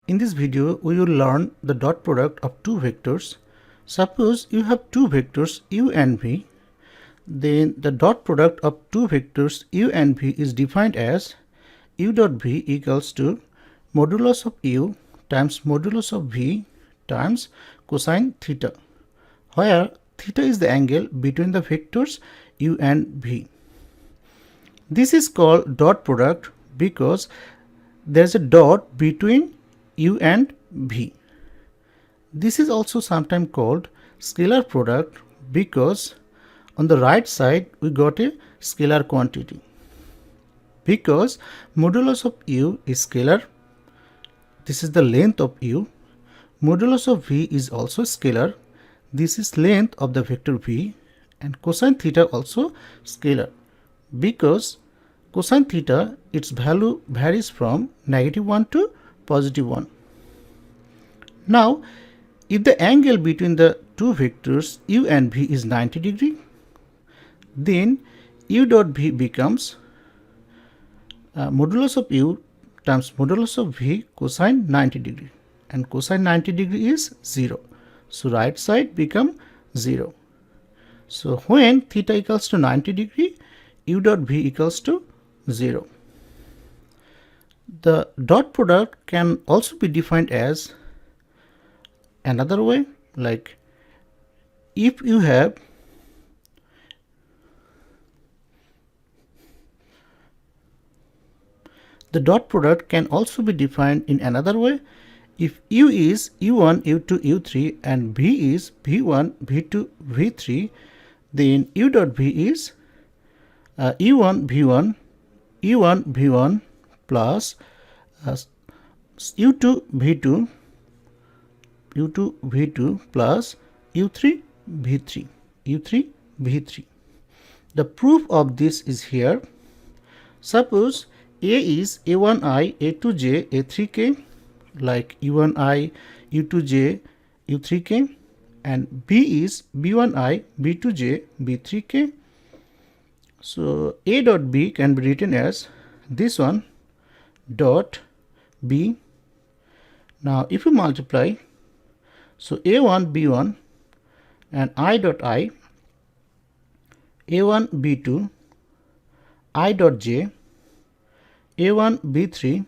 In this video, we will learn the dot product of two vectors. Suppose you have two vectors u and v, then the dot product of two vectors u and v is defined as u dot v equals to modulus of u times modulus of v times cosine theta, where theta is the angle between the vectors u and v. This is called dot product because there is a dot between u and v. This is also sometimes called scalar product because on the right side we got a scalar quantity. Because modulus of u is scalar, this is the length of u. Modulus of v is also scalar, this is length of the vector v, and cosine theta also scalar because cosine theta, its value varies from -1 to +1. Now, if the angle between the two vectors u and v is 90 degree, then u dot v becomes modulus of u times modulus of v cosine 90 degree, and cosine 90 degree is 0. So right side become 0. So when theta equals to 90 degree, u dot v equals to 0. The dot product can also be defined as another way, like if you have the dot product can also be defined in another way. If u is u1, u2, u3 and v is v1, v2, v3, then u dot v is u1, v1, u1, v1 plus u2, v2, u2, v2 plus u3, v3, u3, v3. The proof of this is here. Suppose A is a1i, a2j, a3k, like u1i, u2j, u3k, and B is b1i, b2j, b3k. So A dot B can be written as this one dot B. Now if you multiply, so A1 B1 and I dot I, A1 B2, I dot J, A1 B3,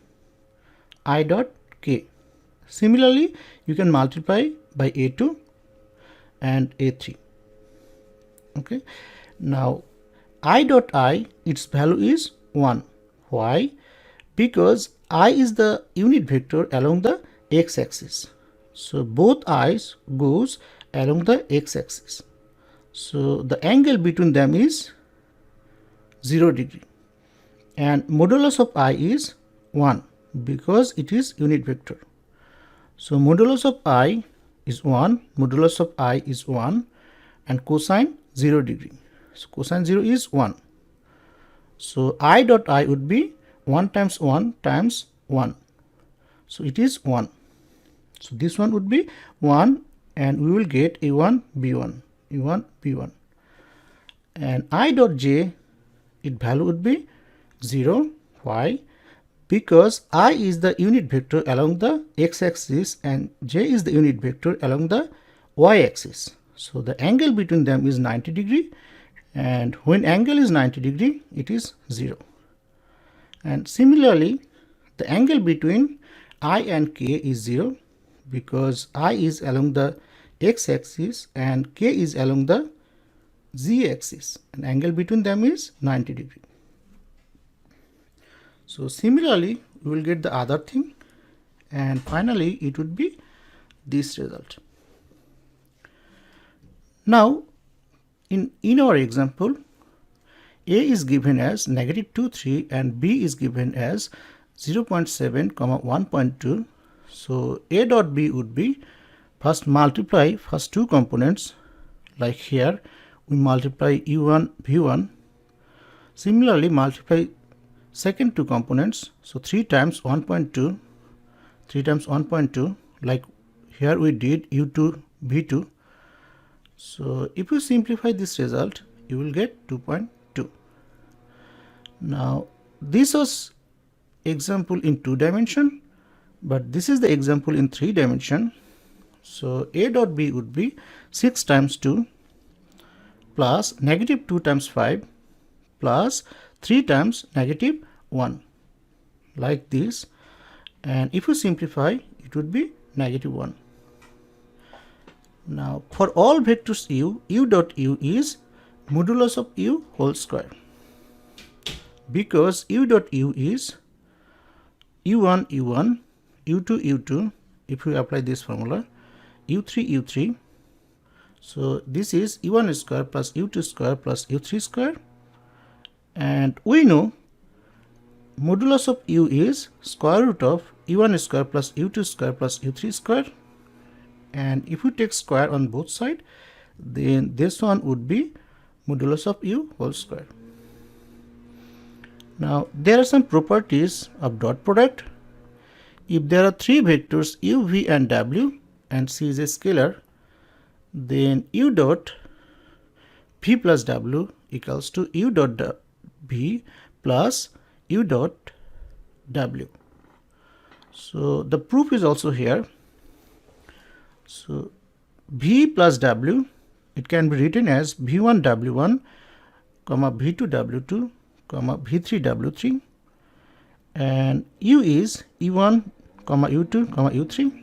I dot K. Similarly, you can multiply by A2 and A3. Okay. Now I dot I, its value is 1. Why? Because I is the unit vector along the x-axis. So both i's goes along the x-axis. So the angle between them is 0 degree. And modulus of I is 1 because it is unit vector. So modulus of I is 1, modulus of I is 1, and cosine 0 degree. So cosine 0 is 1. So I dot I would be 1 times 1 times 1. So it is 1. So this one would be 1 and we will get a1 b1, a1 b1. And I dot j, its value would be 0. Why? Because I is the unit vector along the x-axis and j is the unit vector along the y-axis. So the angle between them is 90 degree, and when angle is 90 degree, it is 0. And similarly, the angle between I and k is 0 because I is along the x-axis and k is along the z-axis, and angle between them is 90 degree. So similarly, we will get the other thing, and finally it would be this result. Now in our example, A is given as -2, 3 and B is given as 0.7, 1.2. So A dot B would be first multiply first two components, like here we multiply u1 v1. Similarly multiply second two components, so 3 times 1.2, 3 times 1.2, like here we did u2 v2. So if you simplify this result, you will get 2.2. Now this was example in 2 dimension, but this is the example in 3 dimension. So A dot B would be 6 times 2 plus negative 2 times 5 plus 3 times negative 1, like this. And if you simplify, it would be negative 1. Now for all vectors u, u dot u is modulus of u whole square, because u dot u is u1 u1, u2 u2, if we apply this formula, u3 u3. So this is u1 square plus u2 square plus u3 square, and we know modulus of u is square root of u1 square plus u2 square plus u3 square, and if we take square on both sides, then this one would be modulus of u whole square. Now there are some properties of dot product. If there are 3 vectors u, v and w, and c is a scalar, then u dot v plus w equals to u dot v plus u dot w. So the proof is also here. So v plus w, it can be written as v1 w1 comma v2 w2 comma v3 w3, and u is e1 comma u2 comma u3.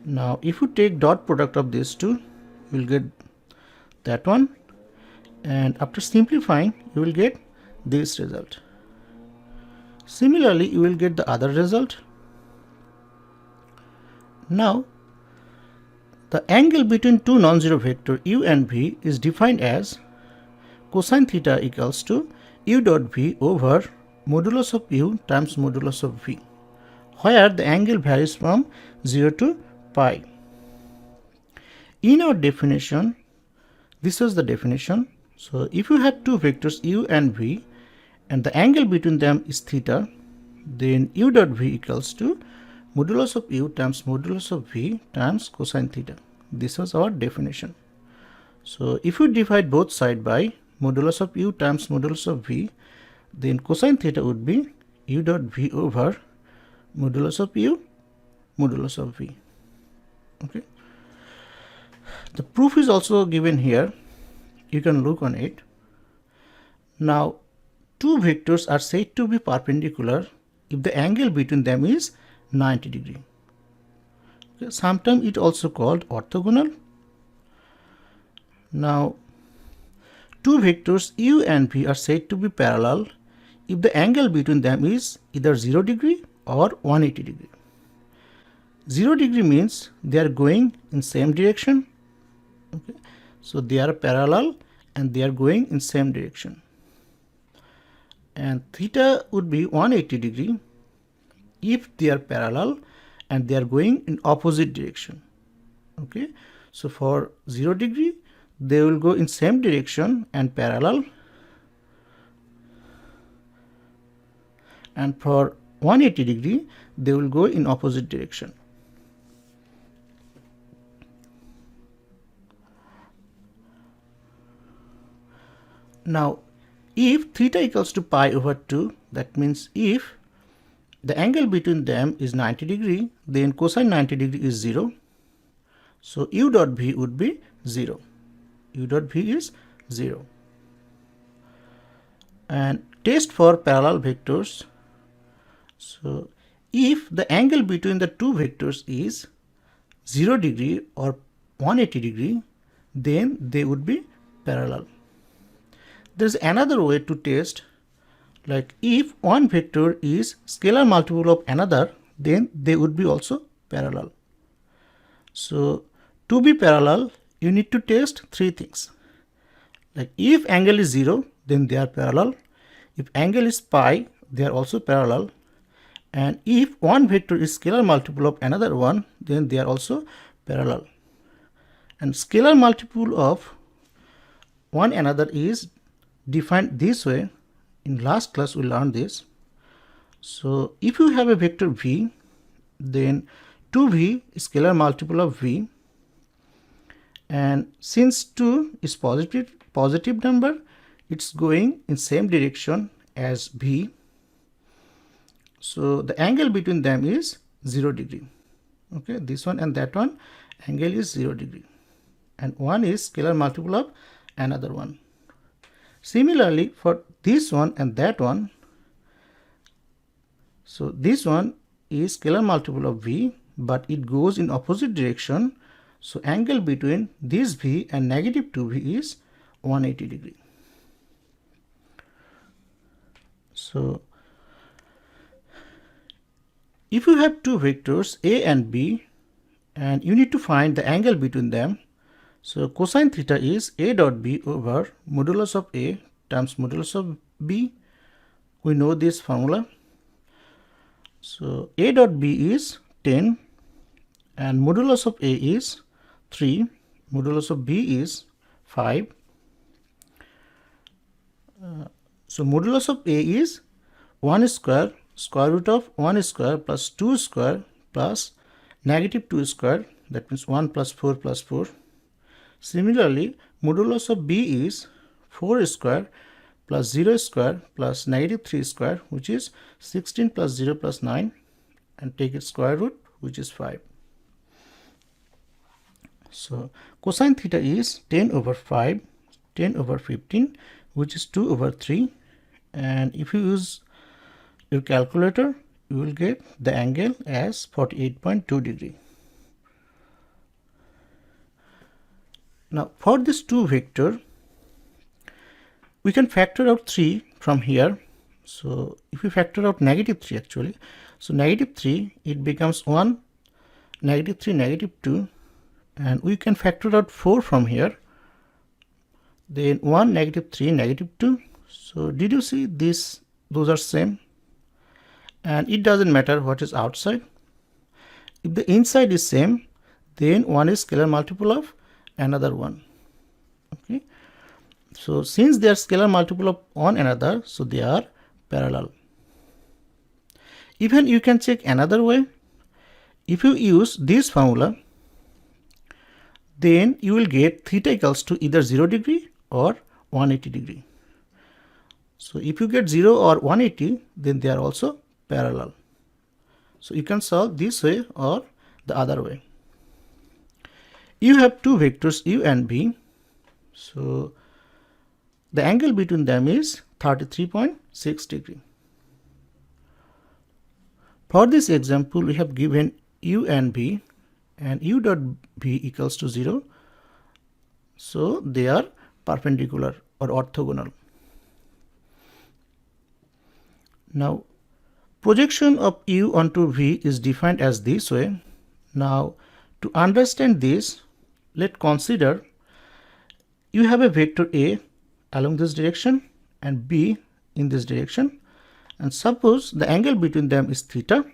Now if you take dot product of these two, you will get that one, and after simplifying you will get this result. Similarly you will get the other result. Now the angle between two non-zero vector u and v is defined as cosine theta equals to u dot v over modulus of u times modulus of v, where the angle varies from 0 to pi. In our definition, this was the definition. So if you have two vectors u and v and the angle between them is theta, then u dot v equals to modulus of u times modulus of v times cosine theta. This was our definition. So if you divide both sides by modulus of u times modulus of v, then cosine theta would be u dot v over modulus of u modulus of v. Okay. The proof is also given here. You can look on it. Now two vectors are said to be perpendicular if the angle between them is 90 degree. Okay. Sometimes it also called orthogonal. Now two vectors u and v are said to be parallel if the angle between them is either 0 degree or 180 degree. 0 degree means they are going in same direction. Okay. So they are parallel and they are going in same direction. And theta would be 180 degree if they are parallel and they are going in opposite direction. Okay. So for 0 degree, they will go in same direction and parallel, and for 180 degree, they will go in opposite direction. Now if theta equals to pi over 2, that means if the angle between them is 90 degree, then cosine 90 degree is 0. So u dot v would be 0. U dot v is 0. And test for parallel vectors. So if the angle between the two vectors is 0 degree or 180 degree, then they would be parallel. There is another way to test, like if one vector is scalar multiple of another, then they would be also parallel. So to be parallel, you need to test three things. Like if angle is 0, then they are parallel. If angle is pi, they are also parallel. And if one vector is scalar multiple of another one, then they are also parallel. And scalar multiple of one another is defined this way. In last class we learned this. So if you have a vector v, then 2v is scalar multiple of v, and since 2 is positive number, it's going in same direction as v. So the angle between them is 0 degree. Okay, this one and that one angle is 0 degree, and one is scalar multiple of another one. Similarly, for this one and that one, so this one is scalar multiple of V, but it goes in opposite direction. So angle between this V and negative 2V is 180 degree. So if you have two vectors A and B and you need to find the angle between them, so cosine theta is A dot B over modulus of A times modulus of B. We know this formula. So A dot B is 10 and modulus of A is 3, modulus of B is 5. So modulus of A is 1 square, square root of 1 square plus 2 square plus negative 2 square, that means 1 plus 4 plus 4. Similarly, modulus of B is 4 square plus 0 square plus negative 3 square, which is 16 plus 0 plus 9, and take its square root, which is 5. So cosine theta is 10 over 5, 10 over 15, which is 2 over 3. And if you use your calculator, you will get the angle as 48.2 degree. Now for this two vector, we can factor out 3 from here. So if we factor out negative 3 actually, so negative 3, it becomes 1, negative 3, negative 2, and we can factor out 4 from here. Then 1, negative 3, negative 2. So did you see this? Those are same. And it doesn't matter what is outside. If the inside is same, then one is scalar multiple of another one. Okay. So since they are scalar multiple of one another, so they are parallel. Even you can check another way. If you use this formula, then you will get theta equals to either 0 degree or 180 degree. So if you get 0 or 180, then they are also parallel. So you can solve this way or the other way. You have two vectors U and B. So the angle between them is 33.6 degree. For this example, we have given U and B, and U dot B equals to 0. So they are perpendicular or orthogonal. Now projection of U onto V is defined as this way. Now to understand this, let's consider you have a vector A along this direction and B in this direction, and suppose the angle between them is theta.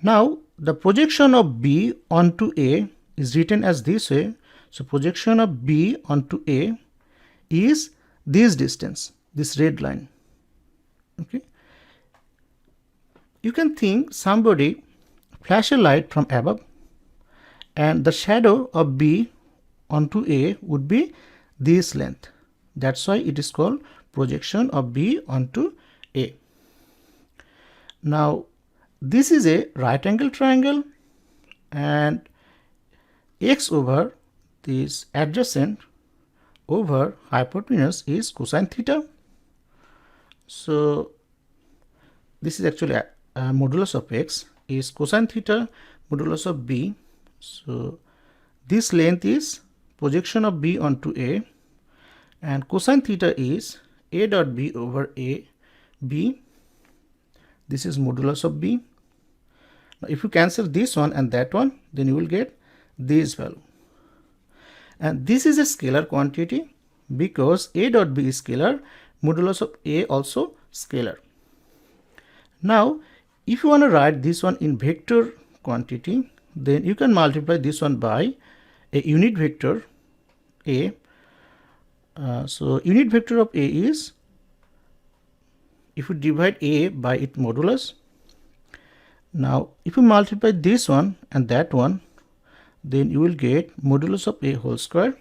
Now the projection of B onto A is written as this way. So projection of B onto A is this distance, this red line. Okay. You can think somebody flash a light from above and the shadow of B onto A would be this length. That's why it is called projection of B onto A. Now this is a right angle triangle, and x over this adjacent over hypotenuse is cosine theta. So this is actually a modulus of x is cosine theta modulus of B. So this length is projection of B onto A, and cosine theta is A dot B over A B. This is modulus of B. Now if you cancel this one and that one, then you will get this value. And this is a scalar quantity because A dot B is scalar, modulus of A also scalar. Now if you want to write this one in vector quantity, then you can multiply this one by a unit vector A. So unit vector of A is, if you divide A by its modulus, now if you multiply this one and that one, then you will get modulus of A whole square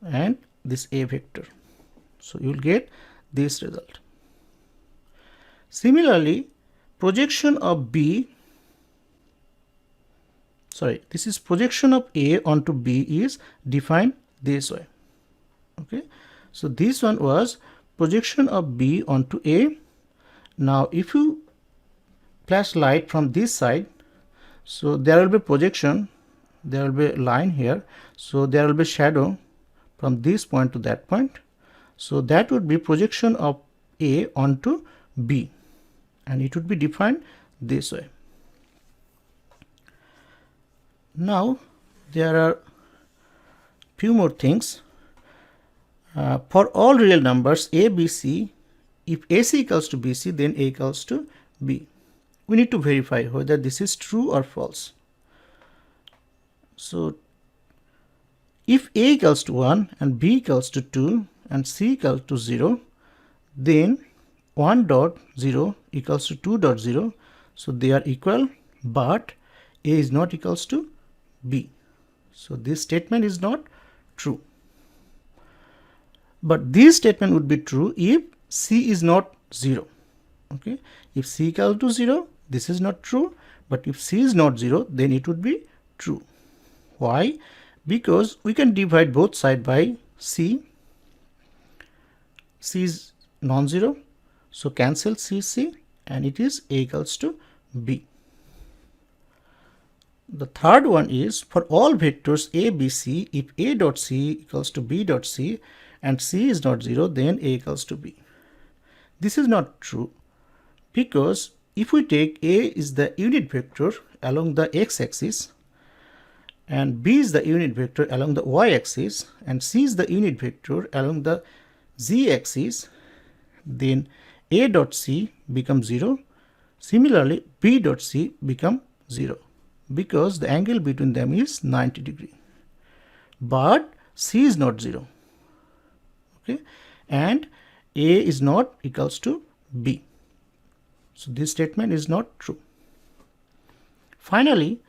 and this A vector. So you will get this result. Similarly, projection of B, sorry, this is projection of A onto B is defined this way. Okay, so this one was projection of B onto A. Now if you flash light from this side, so there will be projection, there will be a line here, so there will be shadow from this point to that point. So that would be projection of A onto B, and it would be defined this way. Now there are few more things. For all real numbers A, B, C, if AC equals to BC, then A equals to B. We need to verify whether this is true or false. So if A equals to 1 and B equals to 2 and C equals to 0, then 1.0 equals to 2.0. So they are equal, but A is not equals to B. So this statement is not true. But this statement would be true if C is not 0. Okay, if C equals to 0, this is not true, but if C is not 0, then it would be true. Why? Because we can divide both sides by C. C is non-zero, so cancel C, and it is A equals to B. The third one is for all vectors A, B, C, if A dot C equals to B dot C and C is not 0, then A equals to B. This is not true, because if we take A is the unit vector along the x-axis and B is the unit vector along the y-axis and C is the unit vector along the z-axis, then A dot C becomes 0. Similarly, B dot C becomes 0, because the angle between them is 90 degree. But C is not 0. Okay, and A is not equals to B. So this statement is not true. Finally,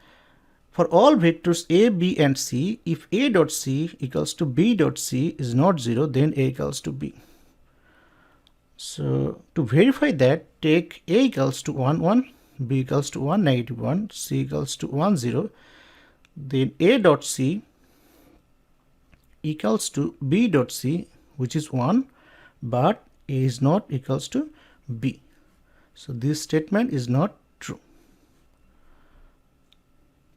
for all vectors A, B and C, if A dot C equals to B dot C is not 0, then A equals to B. So to verify that, take A equals to 1, 1, B equals to 1, negative 1, C equals to 1, 0. Then A dot C equals to B dot C, which is 1, but A is not equals to B. So this statement is not